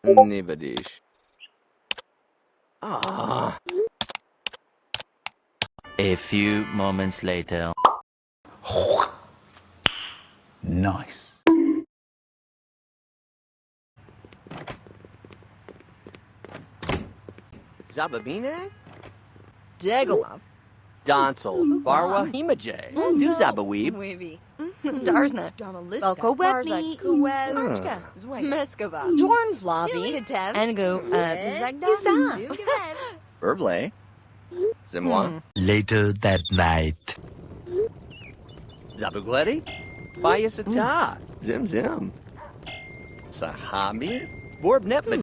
Nibadish. Ah. A few moments later. Nice. Zababine? Degalov. Donsel. Barwa Himajay. Do Zabaweeb. Weeby. Darzna. Velko Webni. Marchka. Meskova. Jorn Flavi. Engu. Zagdan. Burble. Zimwa. Later that night. Zabugledi. Bayasata. Zim Zim. Sahabi. Borb Nepma.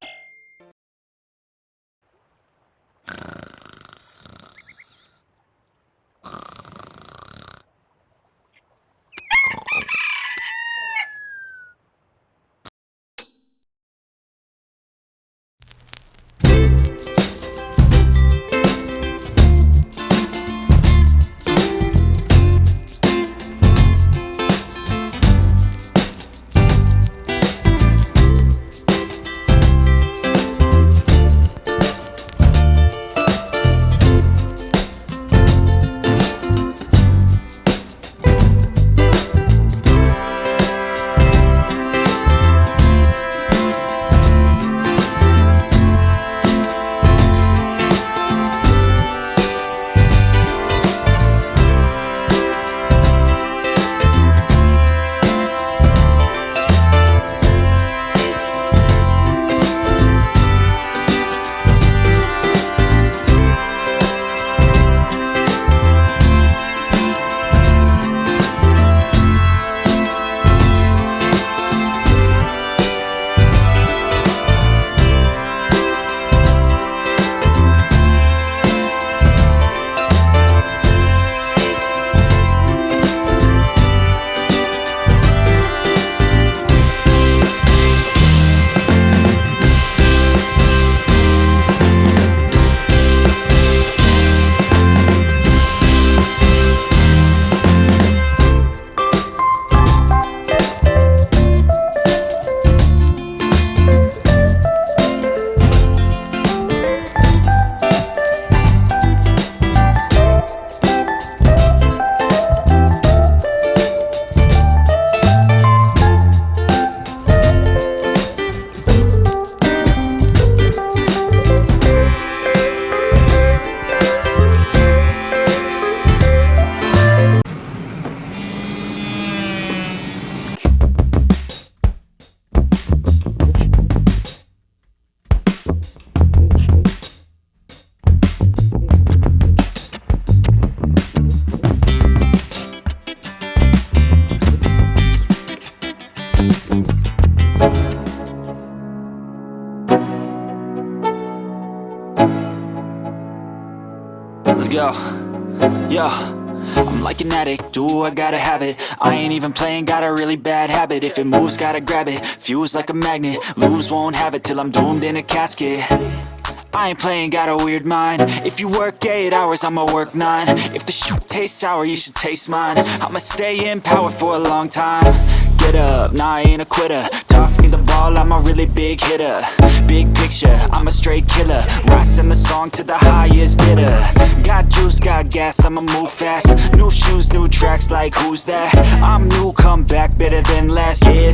Let's go. Yo, I'm like an addict, do I gotta have it. I ain't even playing, got a really bad habit. If it moves, gotta grab it, fuse like a magnet. Lose, won't have it till I'm doomed in a casket. I ain't playing, got a weird mind. If you work 8 hours, I'ma work 9. If the shit tastes sour, you should taste mine. I'ma stay in power for a long time. Get up, nah, I ain't a quitter. Toss me the ball, I'm a really big hitter. Big picture, I'm a straight killer. Rising the song to the highest bidder. Got juice, got gas, I'ma move fast. New shoes, new tracks, like who's that? I'm new, come back, better than last. Yeah,